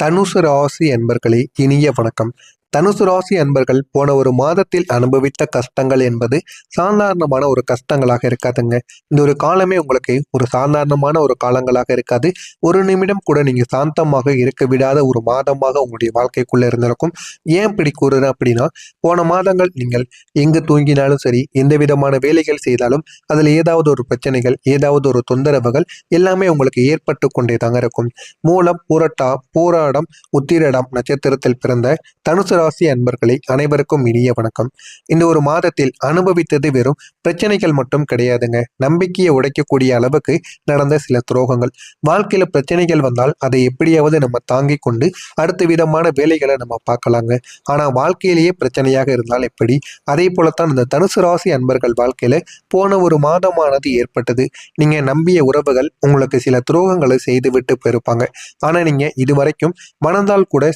தனுசு ராசி அன்பர்களே, இனிய வணக்கம். தனுசு ராசி அன்பர்கள் போன ஒரு மாதத்தில் அனுபவித்த கஷ்டங்கள் என்பது சாதாரணமான ஒரு கஷ்டங்களாக இருக்காதுங்க. இந்த ஒரு காலமே உங்களுக்கு ஒரு சாதாரணமான ஒரு காலங்களாக இருக்காது. ஒரு நிமிடம் கூட நீங்க சாந்தமாக இருக்க விடாத ஒரு மாதமாக உங்களுடைய வாழ்க்கைக்குள்ள இருந்திருக்கும். ஏன் இப்படி கூறுறேன் அப்படின்னா, போன மாதங்கள் நீங்கள் எங்கு தூங்கினாலும் சரி, எந்த விதமான வேலைகள் செய்தாலும் அதில் ஏதாவது ஒரு பிரச்சனைகள், ஏதாவது ஒரு தொந்தரவுகள் எல்லாமே உங்களுக்கு ஏற்பட்டு கொண்டே தாங்க இருக்கும். மூலம், பூராடம், உத்திரடம் நட்சத்திரத்தில் பிறந்த தனுசு ராசி அன்பர்களை அனைவருக்கும் இனிய வணக்கம். இந்த ஒரு மாதத்தில் அனுபவித்தது வெறும் பிரச்சனைகள் மட்டும் கிடையாதுங்க. நம்பிக்கையை உடைக்கக்கூடிய அளவுக்கு நடந்த சில துரோகங்கள். வாழ்க்கையில பிரச்சனைகள் வந்தால் அதை எப்படியாவது நம்ம தாங்கிக் கொண்டு அடுத்த விதமான வேலைகளை நம்ம பார்க்கலாங்க. ஆனா வாழ்க்கையிலேயே பிரச்சனையாக இருந்தால் எப்படி? அதே போலத்தான் இந்த தனுசு ராசி அன்பர்கள் வாழ்க்கையில போன ஒரு மாதமானது ஏற்பட்டது. நீங்க நம்பிய உறவுகள் உங்களுக்கு சில துரோகங்களை செய்துவிட்டு போயிருப்பாங்க. ஆனா நீங்க இதுவரைக்கும் மனதால் கூட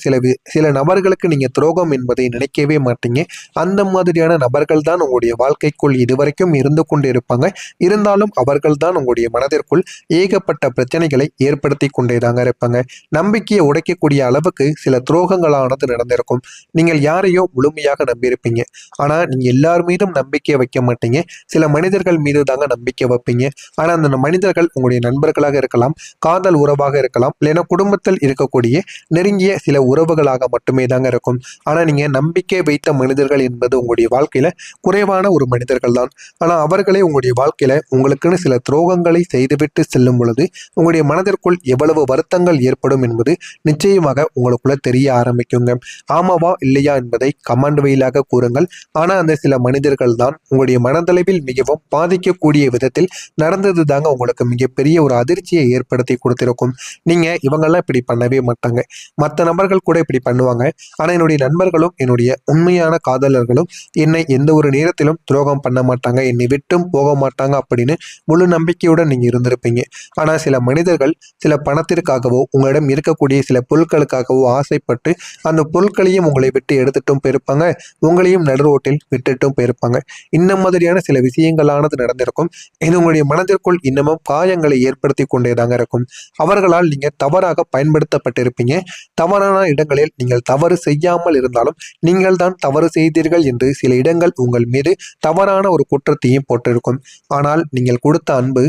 சில நபர்களுக்கு நீங்க துரோகம் என்பதை நினைக்கவே மாட்டீங்க. அந்த மாதிரியான நபர்கள் தான் உங்களுடைய வாழ்க்கைக்குள் இதுவரைக்கும் இருந்து கொண்டு இருப்பாங்க. இருந்தாலும் அவர்கள் தான் உங்களுடைய மனதிற்குள் ஏகப்பட்ட பிரச்சனைகளை ஏற்படுத்தி கொண்டேதாங்க இருப்பாங்க. நம்பிக்கையை உடைக்கக்கூடிய அளவுக்கு சில துரோகங்களானது நடந்திருக்கும். நீங்கள் யாரையோ முழுமையாக நம்பியிருப்பீங்க. ஆனா நீங்க எல்லார் மீதும் நம்பிக்கை வைக்க மாட்டீங்க. சில மனிதர்கள் மீது தாங்க நம்பிக்கை வைப்பீங்க. ஆனா அந்த மனிதர்கள் உங்களுடைய நண்பர்களாக இருக்கலாம், காதல் உறவாக இருக்கலாம், இல்லைன்னா குடும்பத்தில் இருக்கக்கூடிய நெருங்கிய சில உறவுகளாக மட்டுமே தாங்க இருக்கும். ஆனா நீங்க நம்பிக்கை வைத்த மனிதர்கள் என்பது உங்களுடைய வாழ்க்கையில குறைவான ஒரு மனிதர்கள் தான். ஆனா அவர்களே உங்களுடைய வாழ்க்கையில உங்களுக்குன்னு சில துரோகங்களை செய்துவிட்டு செல்லும் பொழுது உங்களுடைய மனதிற்குள் எவ்வளவு வருத்தங்கள் ஏற்படும் என்பது நிச்சயமாக உங்களுக்குள்ள தெரிய ஆரம்பிக்குங்க. ஆமாவா இல்லையா என்பதை கமெண்ட் வழியாக கூறுங்கள். ஆனா அந்த சில மனிதர்கள் தான் உங்களுடைய மனதளவில் மிகவும் பாதிக்கக்கூடிய விதத்தில் நடந்தது தாங்க உங்களுக்கு மிகப்பெரிய ஒரு அதிர்ச்சியை ஏற்படுத்தி கொடுத்திருக்கும். நீங்க இவங்கெல்லாம் இப்படி பண்ணவே மாட்டாங்க, மற்ற நபர்கள் கூட இப்படி பண்ணுவாங்க, ஆனா என்னுடைய நண்பர்களும் என்னுடைய உண்மையான காதலர்களும் என்னை எந்த ஒரு நேரத்திலும் துரோகம் பண்ண மாட்டாங்க, என்னை விட்டும் போக மாட்டாங்க அப்படின்னு முழு நம்பிக்கையுடன் நீங்க இருந்திருப்பீங்க. ஆனா சில மனிதர்கள் சில பணத்திற்காகவோ உங்களிடம் இருக்கக்கூடிய சில பொருட்களுக்காகவோ ஆசைப்பட்டு அந்த பொருட்களையும் உங்களை விட்டு எடுத்துட்டும் போயிருப்பாங்க, உங்களையும் நடு ரோட்டில் விட்டுட்டும் போயிருப்பாங்க. இந்த மாதிரியான சில விஷயங்களானது நடந்திருக்கும். இது உங்களுடைய மனதிற்குள் இன்னமும் காயங்களை ஏற்படுத்தி கொண்டேதாங்க இருக்கும். அவர்களால் நீங்க தவறாக பயன்படுத்தப்பட்டிருப்பீங்க. தவறான இடங்களில் நீங்கள் தவறு செய்யாமல் இருந்தாலும் நீங்கள் தான் தவறு செய்தீர்கள் என்று சில இடங்கள் உங்கள் மீது தவறான ஒரு குற்றத்தையும் போட்டிருக்கும். ஆனால் நீங்கள் கொடுத்த அன்பு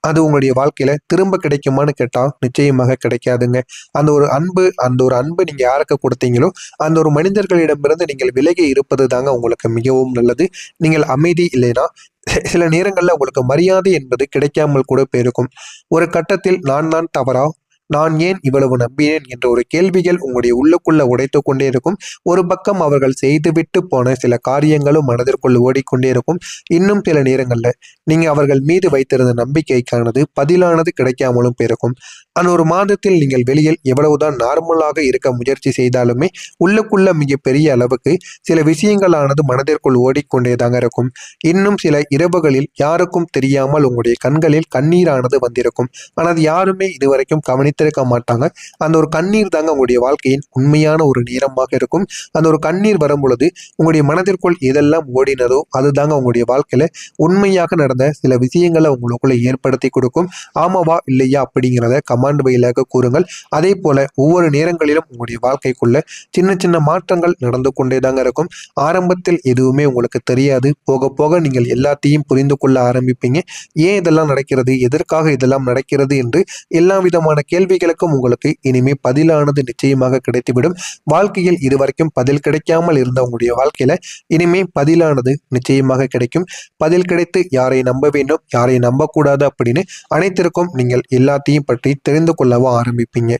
அது உங்களுடைய வாழ்க்கையில திரும்ப கிடைக்குமான்னு கேட்டா நிச்சயமாக கிடைக்காதுங்க. அந்த ஒரு அன்பு நீங்க யாருக்கு கொடுத்தீங்களோ அந்த ஒரு மனிதர்களிடமிருந்து நீங்கள் விலகி இருப்பது தாங்க உங்களுக்கு மிகவும் நல்லது. நீங்கள் அமைதி இல்லைன்னா சில நேரங்கள்ல உங்களுக்கு மரியாதை என்பது கிடைக்காமல் கூட போயிருக்கும். ஒரு கட்டத்தில் நான் தான் தவறா, நான் ஏன் இவ்வளவு நம்பினேன் என்ற ஒரு கேள்விகள் உங்களுடைய உள்ளுக்குள்ள உடைத்து கொண்டே இருக்கும். ஒரு பக்கம் அவர்கள் செய்துவிட்டு போன சில காரியங்களும் மனதிற்குள் ஓடிக்கொண்டே இருக்கும். இன்னும் சில நேரங்கள்ல நீங்க அவர்கள் மீது வைத்திருந்த நம்பிக்கைக்கானது பதிலானது கிடைக்காமலும் போயிருக்கும். அந்த ஒரு மாதத்தில் நீங்கள் வெளியில் எவ்வளவுதான் நார்மலாக இருக்க முயற்சி செய்தாலுமே உள்ளுக்குள்ள மிகப்பெரிய அளவுக்கு சில விஷயங்களானது மனதிற்குள் ஓடிக்கொண்டேதாங்க இருக்கும். இன்னும் சில இரவுகளில் யாருக்கும் தெரியாமல் உங்களுடைய கண்களில் கண்ணீரானது வந்திருக்கும். ஆனால் அது யாருமே இதுவரைக்கும் கவனித்திருக்க மாட்டாங்க. அந்த ஒரு கண்ணீர் தாங்க உங்களுடைய வாழ்க்கையின் உண்மையான ஒரு நேரமாக இருக்கும். அந்த ஒரு கண்ணீர் வரும் பொழுது உங்களுடைய மனதிற்குள் எதெல்லாம் ஓடினதோ அதுதாங்க உங்களுடைய வாழ்க்கையில உண்மையாக நடந்த சில விஷயங்களை உங்களுக்குள்ள ஏற்படுத்தி கொடுக்கும். ஆமாவா இல்லையா அப்படிங்கிறத கமாண்ட் வழியாக கூறுங்கள். அதே போல ஒவ்வொரு நேரங்களிலும் உங்களுடைய வாழ்க்கைக்குள்ள சின்ன சின்ன மாற்றங்கள் நடந்து கொண்டே தாங்க இருக்கும். ஆரம்பத்தில் எதுவுமே உங்களுக்கு தெரியாது. போக போக நீங்கள் எல்லாத்தையும் புரிந்து கொள்ள ஆரம்பிப்பீங்க. ஏன் இதெல்லாம் நடக்கிறது, எதற்காக இதெல்லாம் நடக்கிறது என்று எல்லா விதமான கேள்விகளுக்கும் உங்களுக்கு இனிமே பதிலானது நிச்சயமாக கிடைத்துவிடும். வாழ்க்கையில் இதுவரைக்கும் பதில் கிடைக்காமல் இருந்த உங்களுடைய வாழ்க்கையில இனிமே பதிலானது நிச்சயமாக கிடைக்கும். பதில் கிடைத்து யாரை நம்ப வேண்டும், யாரை நம்பக்கூடாது அப்படின்னு அனைத்திற்கும் நீங்கள் எல்லாத்தையும் பற்றி தெரிந்து கொள்ளவும் ஆரம்பிப்பீங்க.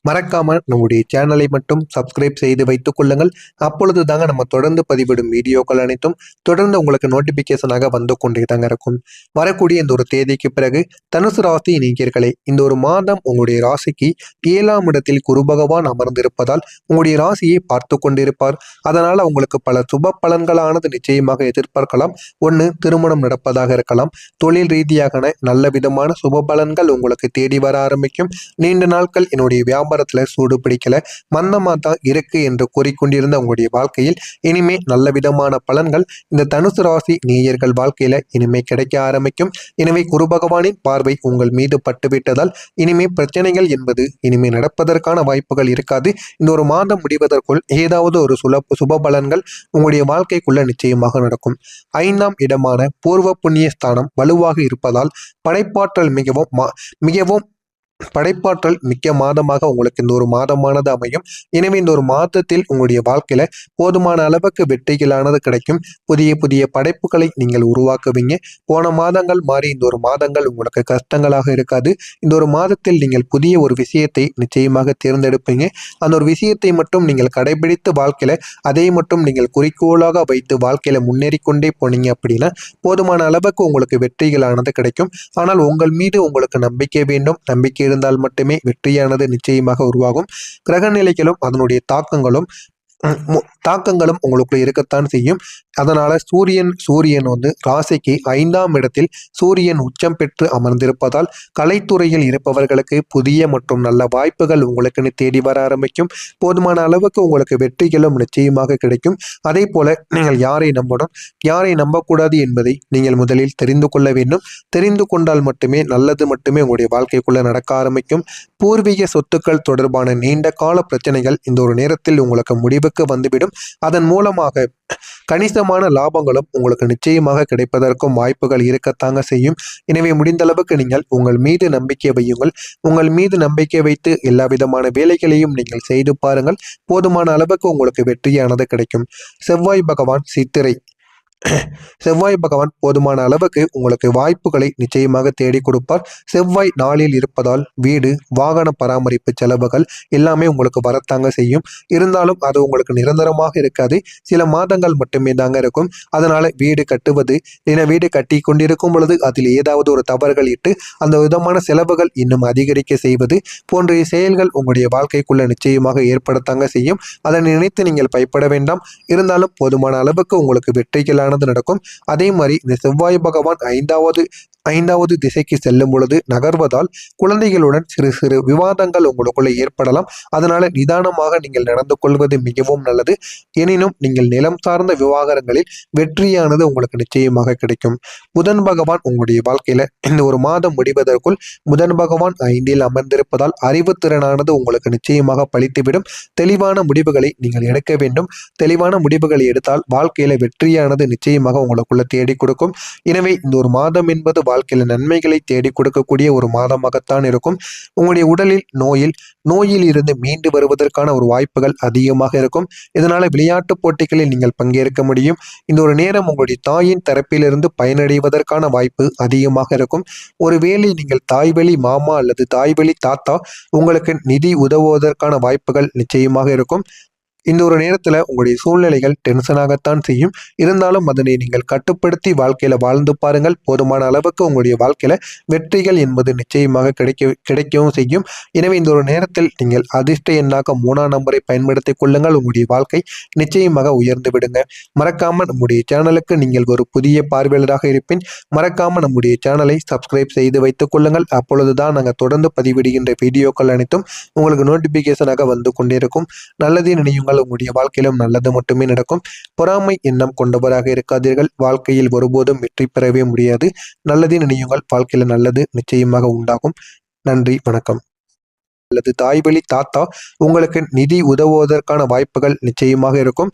மறக்காம நம்முடைய சேனலை மட்டும் சப்ஸ்கிரைப் செய்து வைத்துக் கொள்ளுங்கள். அப்பொழுது தாங்க நம்ம தொடர்ந்து பதிவிடும் வீடியோக்கள் அனைத்தும் தொடர்ந்து உங்களுக்கு நோட்டிபிகேஷனாக வந்து கொண்டே தாங்க இருக்கும். வரக்கூடிய இந்த ஒரு தேதிக்கு பிறகு தனுசு ராசி நேயர்களே, இந்த ஒரு மாதம் உங்களுடைய ராசிக்கு 7ஆம் இடத்தில் குரு பகவான் அமர்ந்திருப்பதால் உங்களுடைய ராசியை பார்த்து கொண்டிருப்பார். அதனால உங்களுக்கு பல சுப பலன்களானது நிச்சயமாக எதிர்பார்க்கலாம். ஒன்று, திருமணம் நடப்பதாக இருக்கலாம். தொழில் ரீதியாக நல்ல விதமான சுப பலன்கள் உங்களுக்கு தேடி வர ஆரம்பிக்கும். நீண்ட நாட்கள் என்னுடைய வியாபாரம் வியாபாரத்துல சூடு பிடிக்கல, மந்தமா தான் இருக்கு என்று கூறிக்கொண்டிருந்த உங்களுடைய வாழ்க்கையில் இனிமே நல்ல விதமான பலன்கள் இந்த தனுசு ராசி நேயர்கள் வாழ்க்கையில இனிமே கிடைக்க ஆரம்பிக்கும். எனவே குரு பகவானின் பார்வை உங்கள் மீது பட்டுவிட்டதால் இனிமே பிரச்சனைகள் என்பது இனிமே நடப்பதற்கான வாய்ப்புகள் இருக்காது. இந்த ஒரு மாதம் முடிவதற்குள் ஏதாவது ஒரு சுப பலன்கள் உங்களுடைய வாழ்க்கைக்குள்ள நிச்சயமாக நடக்கும். 5ஆம் இடமான பூர்வ புண்ணிய ஸ்தானம் வலுவாக இருப்பதால் படைப்பாற்றல் மிகவும் படைப்பாற்றல் மிக்க மாதமாக உங்களுக்கு இந்த ஒரு மாதமானது அமையும். எனவே இந்த ஒரு மாதத்தில் உங்களுடைய வாழ்க்கையில போதுமான அளவுக்கு வெற்றிகளானது கிடைக்கும். புதிய புதிய படைப்புகளை நீங்கள் உருவாக்குவீங்க. போன மாதங்கள் மாறி இந்த ஒரு மாதங்கள் உங்களுக்கு கஷ்டங்களாக இருக்காது. இந்த ஒரு மாதத்தில் நீங்கள் புதிய ஒரு விஷயத்தை நிச்சயமாக தேர்ந்தெடுப்பீங்க. அந்த ஒரு விஷயத்தை மட்டும் நீங்கள் கடைபிடித்து வாழ்க்கையில அதை மட்டும் நீங்கள் குறிக்கோளாக வைத்து வாழ்க்கையில முன்னேறி கொண்டே போனீங்க அப்படின்னா போதுமான அளவுக்கு உங்களுக்கு வெற்றிகளானது கிடைக்கும். ஆனால் உங்கள் மீது உங்களுக்கு நம்பிக்கை வேண்டும். நம்பிக்கை இருந்தால் மட்டுமே வெற்றியானது நிச்சயமாக உருவாகும். கிரக நிலைகளும் அதனுடைய தாக்கங்களும் உங்களுக்குள்ள இருக்கத்தான் செய்யும். அதனால சூரியன் வந்து ராசிக்கு 5ஆம் இடத்தில் சூரியன் உச்சம் பெற்று அமர்ந்திருப்பதால் கலைத்துறையில் இருப்பவர்களுக்கு புதிய மற்றும் நல்ல வாய்ப்புகள் உங்களுக்கு தேடி வர ஆரம்பிக்கும். போதுமான அளவுக்கு உங்களுக்கு வெற்றிகளும் நிச்சயமாக கிடைக்கும். அதே போல நீங்கள் யாரை நம்பணும், யாரை நம்பக்கூடாது என்பதை நீங்கள் முதலில் தெரிந்து கொள்ள வேண்டும். தெரிந்து கொண்டால் மட்டுமே நல்லது மட்டுமே உங்களுடைய வாழ்க்கைக்குள்ள நடக்க ஆரம்பிக்கும். பூர்வீக சொத்துக்கள் தொடர்பான நீண்ட கால பிரச்சனைகள் இந்த ஒரு நேரத்தில் உங்களுக்கு முடிவுக்கு வந்துவிடும். அதன் மூலமாக கணிசமான லாபங்களும் உங்களுக்கு நிச்சயமாக கிடைப்பதற்கும் வாய்ப்புகள் இருக்கத்தாங்க செய்யும். எனவே முடிந்த அளவுக்கு நீங்கள் உங்கள் மீது நம்பிக்கை வையுங்கள். உங்கள் மீது நம்பிக்கை வைத்து எல்லா விதமான வேலைகளையும் நீங்கள் செய்து பாருங்கள். போதுமான அளவுக்கு உங்களுக்கு வெற்றியானது கிடைக்கும். செவ்வாய் பகவான் போதுமான அளவுக்கு உங்களுக்கு வாய்ப்புகளை நிச்சயமாக தேடி கொடுப்பார். செவ்வாய் நாளில் இருப்பதால் வீடு, வாகன பராமரிப்பு செலவுகள் எல்லாமே உங்களுக்கு வரத்தாங்க செய்யும். இருந்தாலும் அது உங்களுக்கு நிரந்தரமாக இருக்காது. சில மாதங்கள் மட்டுமே தாங்க இருக்கும். அதனால வீடு கட்டுவது, வீடு கட்டி கொண்டிருக்கும் பொழுது அதில் ஏதாவது ஒரு தவறுகள் இட்டு அந்த விதமான செலவுகள் இன்னும் அதிகரிக்க செய்வது போன்ற செயல்கள் உங்களுடைய வாழ்க்கைக்குள்ள நிச்சயமாக ஏற்படத்தாங்க செய்யும். அதை நினைத்து நீங்கள் பயப்பட வேண்டாம். இருந்தாலும் போதுமான அளவுக்கு உங்களுக்கு வெற்றிகளான நடக்கும். அதே மாதிரி இந்த செவ்வாய் பகவான் ஐந்தாவது திசைக்கு செல்லும் பொழுது நகர்வதால் குழந்தைகளுடன் சிறு சிறு விவாதங்கள் உங்களுக்குள்ள ஏற்படலாம். அதனால நிதானமாக நீங்கள் நடந்து கொள்வது மிகவும் நல்லது. எனினும் நீங்கள் நிலம் சார்ந்த விவகாரங்களில் வெற்றியானது உங்களுக்கு நிச்சயமாக கிடைக்கும். புதன் பகவான் உங்களுடைய வாழ்க்கையில இந்த ஒரு மாதம் முடிவதற்குள் புதன் பகவான் 5இல் அமர்ந்திருப்பதால் அறிவுத்திறனானது உங்களுக்கு நிச்சயமாக பலித்துவிடும். தெளிவான முடிவுகளை நீங்கள் எடுக்க வேண்டும். தெளிவான முடிவுகளை எடுத்தால் வாழ்க்கையில வெற்றியானது நிச்சயமாக உங்களுக்குள்ள தேடி கொடுக்கும். எனவே இந்த ஒரு மாதம் என்பது வாழ்க்கையில நன்மைகளை தேடி கொடுக்கக்கூடிய ஒரு மாதமாகத்தான் இருக்கும். உங்களுடைய உடலில் நோயில் இருந்து மீண்டு வருவதற்கான ஒரு வாய்ப்புகள் அதிகமாக இருக்கும். இதனால விளையாட்டு போட்டிகளில் நீங்கள் பங்கேற்க முடியும். இந்த ஒரு நேரம் உங்களுடைய தாயின் தரப்பிலிருந்து பயனடைவதற்கான வாய்ப்பு அதிகமாக இருக்கும். ஒருவேளை நீங்கள் தாய்வழி மாமா அல்லது தாய்வழி தாத்தா உங்களுக்கு நிதி உதவுவதற்கான வாய்ப்புகள் நிச்சயமாக இருக்கும். இந்த ஒரு நேரத்துல உங்களுடைய சூழ்நிலைகள் டென்ஷனாகத்தான் செய்யும். இருந்தாலும் அதனை நீங்கள் கட்டுப்படுத்தி வாழ்க்கையில வாழ்ந்து பாருங்கள். போதுமான அளவுக்கு உங்களுடைய வாழ்க்கையில வெற்றிகள் என்பது நிச்சயமாக கிடைக்கவும் செய்யும். எனவே இந்த ஒரு நேரத்தில் நீங்கள் அதிர்ஷ்ட எண்ணாக 3ஆம் நம்பரை பயன்படுத்திக் கொள்ளுங்கள். உங்களுடைய வாழ்க்கை நிச்சயமாக உயர்ந்து விடுங்க. மறக்காம நம்முடைய சேனலுக்கு நீங்கள் ஒரு புதிய பார்வையாளராக இருப்பின் மறக்காம நம்முடைய சேனலை சப்ஸ்கிரைப் செய்து வைத்துக் கொள்ளுங்கள். அப்பொழுதுதான் நாங்கள் தொடர்ந்து பதிவிடுகின்ற வீடியோக்கள் அனைத்தும் உங்களுக்கு நோட்டிபிகேஷனாக வந்து கொண்டிருக்கும். நல்லதே நினையுங்கள். உங்களுடைய வாழ்க்கையிலும் நல்லது மட்டுமே நடக்கும். பொறாமை எண்ணம் கொண்டவராக இருக்காதீர்கள். வாழ்க்கையில் ஒருபோதும் வெற்றி பெறவே முடியாது. நல்லதே நினையுங்கள். வாழ்க்கையில நல்லது நிச்சயமாக உண்டாகும். நன்றி, வணக்கம். அல்லது தாய்வழி தாத்தா உங்களுக்கு நிதி உதவுவதற்கான வாய்ப்புகள் நிச்சயமாக இருக்கும்.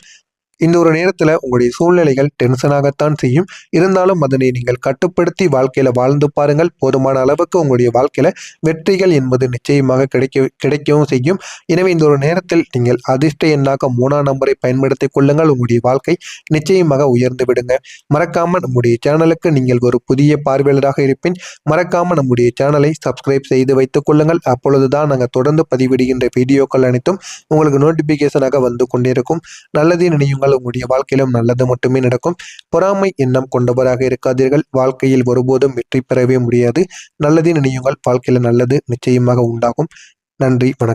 இந்த ஒரு நேரத்துல உங்களுடைய சூழ்நிலைகள் டென்ஷனாகத்தான் செய்யும். இருந்தாலும் அதனை நீங்கள் கட்டுப்படுத்தி வாழ்க்கையில வாழ்ந்து பாருங்கள். போதுமான அளவுக்கு உங்களுடைய வாழ்க்கையில வெற்றிகள் என்பது நிச்சயமாக கிடைக்கவும் செய்யும். எனவே இந்த ஒரு நேரத்தில் நீங்கள் அதிர்ஷ்ட எண்ணாக 3ஆம் நம்பரை பயன்படுத்திக் கொள்ளுங்கள். உங்களுடைய வாழ்க்கை நிச்சயமாக உயர்ந்து விடுங்க. மறக்காம நம்முடைய சேனலுக்கு நீங்கள் ஒரு புதிய பார்வையாளராக இருப்பின் மறக்காம நம்முடைய சேனலை சப்ஸ்கிரைப் செய்து வைத்துக் கொள்ளுங்கள். அப்பொழுதுதான் நாங்கள் தொடர்ந்து பதிவிடுகின்ற வீடியோக்கள் அனைத்தும் உங்களுக்கு நோட்டிபிகேஷனாக வந்து கொண்டிருக்கும். நல்லதே நினையுங்கள். உங்களுடைய வாழ்க்கையிலும் நல்லது மட்டுமே நடக்கும். பொறாமை எண்ணம் கொண்டவராக இருக்காதீர்கள். வாழ்க்கையில் ஒருபோதும் வெற்றி பெறவே முடியாது. நல்லதே நினையுங்கள். வாழ்க்கையில நல்லது நிச்சயமாக உண்டாகும். நன்றி, வணக்கம்.